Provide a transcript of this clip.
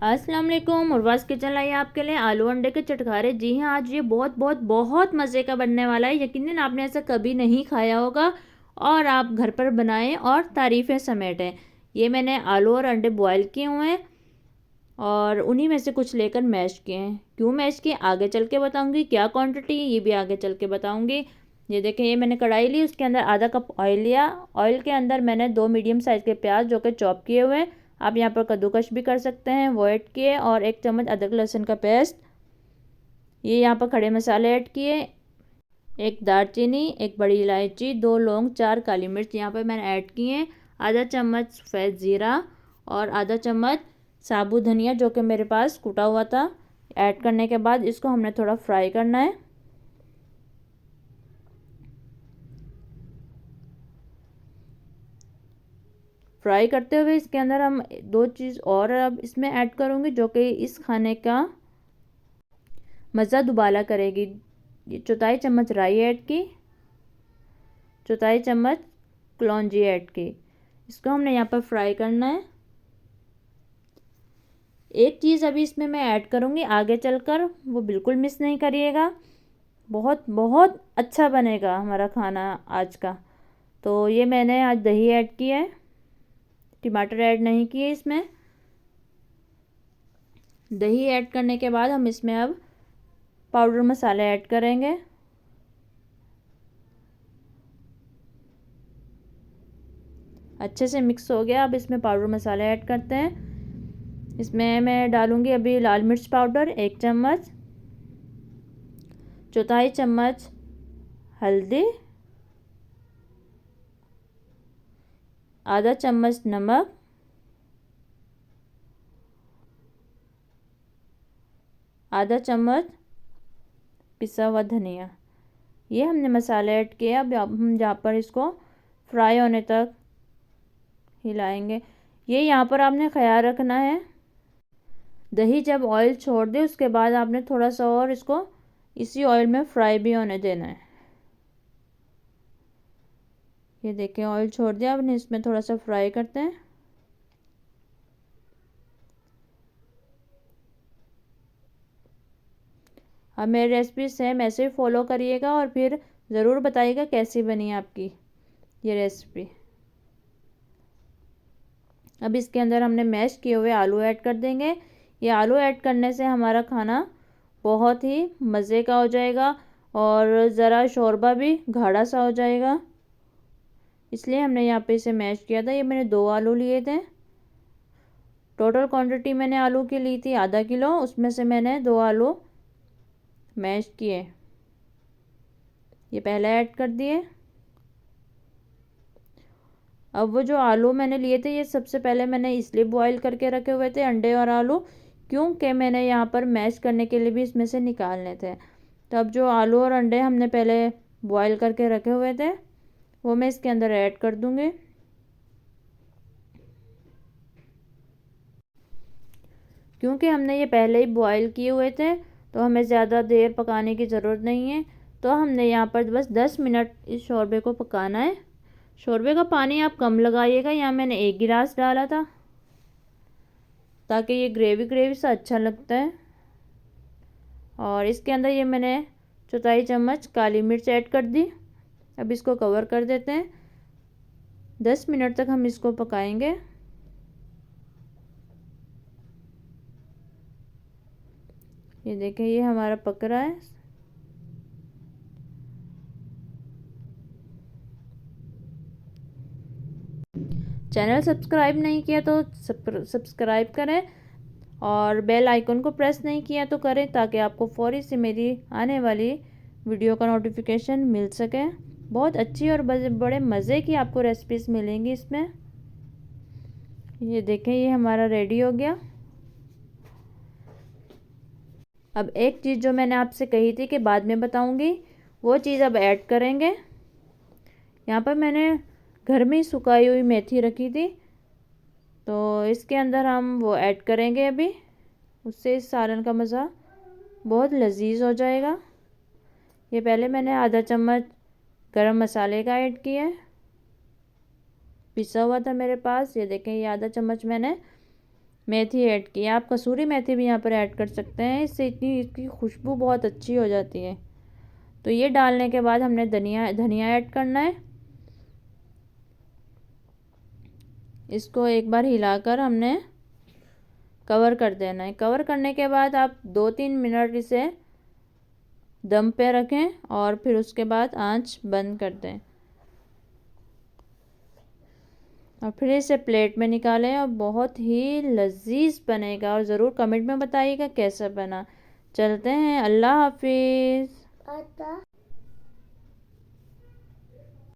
अस्सलाम वालेकुम। उर्वास किचन लाई आपके लिए आलू अंडे के चटखारे। जी हाँ, आज ये बहुत बहुत बहुत मज़े का बनने वाला है। यकीनन आपने ऐसा कभी नहीं खाया होगा और आप घर पर बनाएं और तारीफ़ें समेटें। ये मैंने आलू और अंडे बॉयल किए हुए हैं और उन्हीं में से कुछ लेकर मैश किए हैं। क्यों मैश किए आगे चल के बताऊँगी, क्या क्वान्टिटी ये भी आगे चल के बताऊँगी। ये देखें, ये मैंने कढ़ाई ली, उसके अंदर आधा कप ऑयल लिया। ऑयल के अंदर मैंने 2 मीडियम साइज़ के प्याज जो कि चॉप किए हुए हैं, आप यहाँ पर कद्दूकश भी कर सकते हैं, वो ऐड किए। और 1 चम्मच अदरक लहसुन का पेस्ट। ये यहाँ पर खड़े मसाले ऐड किए, 1 दालचीनी, 1 बड़ी इलायची, 2 लौंग, 4 काली मिर्च यहाँ पर मैंने ऐड किए। आधा चम्मच सफ़ेद ज़ीरा और आधा चम्मच साबुत धनिया जो कि मेरे पास कूटा हुआ था। ऐड करने के बाद इसको हमने थोड़ा फ्राई करना है। फ्राई करते हुए इसके अंदर हम 2 चीज़ और अब इसमें ऐड करूँगी जो कि इस खाने का मज़ा दुबाला करेगी। ये 1/4 चम्मच राई ऐड की, 1/4 चम्मच कलौंजी ऐड की। इसको हमने यहाँ पर फ्राई करना है। एक चीज़ अभी इसमें मैं ऐड करूँगी आगे चलकर, वो बिल्कुल मिस नहीं करिएगा। बहुत बहुत अच्छा बनेगा हमारा खाना आज का। तो ये मैंने आज दही ऐड किया है, टमाटर ऐड नहीं किए इसमें। दही ऐड करने के बाद हम इसमें अब पाउडर मसाले ऐड करेंगे। अच्छे से मिक्स हो गया। अब इसमें पाउडर मसाले ऐड करते हैं। इसमें मैं डालूंगी अभी लाल मिर्च पाउडर 1 चम्मच, 1/4 चम्मच हल्दी, आधा चम्मच नमक, आधा चम्मच पिसा हुआ धनिया। ये हमने मसाले ऐड किए। अब हम जहाँ पर इसको फ्राई होने तक हिलाएंगे। ये यहाँ पर आपने ख्याल रखना है, दही जब ऑयल छोड़ दे उसके बाद आपने थोड़ा सा और इसको इसी ऑयल में फ्राई भी होने देना है। ये देखें, ऑयल छोड़ दिया, अब इसमें थोड़ा सा फ्राई करते हैं। अब मेरी रेसिपी सेम ऐसे ही फॉलो करिएगा और फिर ज़रूर बताइएगा कैसी बनी आपकी ये रेसिपी। अब इसके अंदर हमने मैश किए हुए आलू ऐड कर देंगे। ये आलू ऐड करने से हमारा खाना बहुत ही मज़े का हो जाएगा और ज़रा शोरबा भी गाढ़ा सा हो जाएगा, इसलिए हमने यहाँ पे इसे मैश किया था। ये मैंने 2 आलू लिए थे। टोटल क्वांटिटी मैंने आलू की ली थी आधा किलो, उसमें से मैंने 2 आलू मैश किए। ये पहले ऐड कर दिए। अब वो जो आलू मैंने लिए थे, ये सबसे पहले मैंने इसलिए बॉईल करके रखे हुए थे अंडे और आलू, क्योंकि मैंने यहाँ पर मैश करने के लिए भी इसमें से निकालने थे। तो अब जो आलू और अंडे हमने पहले बॉईल करके रखे हुए थे वो मैं इसके अंदर ऐड कर दूँगी। क्योंकि हमने ये पहले ही बॉईल किए हुए थे तो हमें ज़्यादा देर पकाने की ज़रूरत नहीं है। तो हमने यहाँ पर बस 10 मिनट इस शोरबे को पकाना है। शोरबे का पानी आप कम लगाइएगा, यहाँ मैंने 1 गिलास डाला था ताकि ये ग्रेवी ग्रेवी सा अच्छा लगता है। और इसके अंदर ये मैंने 1/4 चम्मच काली मिर्च ऐड कर दी। अब इसको कवर कर देते हैं। 10 मिनट तक हम इसको पकाएंगे। ये देखें, ये हमारा पक रहा है। चैनल सब्सक्राइब नहीं किया तो सब्सक्राइब करें और बेल आइकन को प्रेस नहीं किया तो करें, ताकि आपको फौरी से मेरी आने वाली वीडियो का नोटिफिकेशन मिल सके। बहुत अच्छी और बड़े मज़े की आपको रेसिपीज़ मिलेंगी इसमें। ये देखें, ये हमारा रेडी हो गया। अब एक चीज़ जो मैंने आपसे कही थी कि बाद में बताऊंगी, वो चीज़ अब ऐड करेंगे। यहाँ पर मैंने घर में ही सुखाई हुई मेथी रखी थी, तो इसके अंदर हम वो ऐड करेंगे अभी। उससे इस सालन का मज़ा बहुत लजीज हो जाएगा। ये पहले मैंने आधा चम्मच गरम मसाले का ऐड किया है, पिसा हुआ था मेरे पास। ये देखें, ये आधा चम्मच मैंने मेथी ऐड की। आप कसूरी मेथी भी यहाँ पर ऐड कर सकते हैं, इससे इसकी खुशबू बहुत अच्छी हो जाती है। तो ये डालने के बाद हमने धनिया ऐड करना है। इसको एक बार हिलाकर हमने कवर कर देना है। कवर करने के बाद आप 2-3 मिनट इसे दम पे रखें और फिर उसके बाद आंच बंद कर दें और फिर इसे प्लेट में निकालें और बहुत ही लजीज बनेगा। और ज़रूर कमेंट में बताइएगा कैसा बना। चलते हैं, अल्लाह हाफिज़।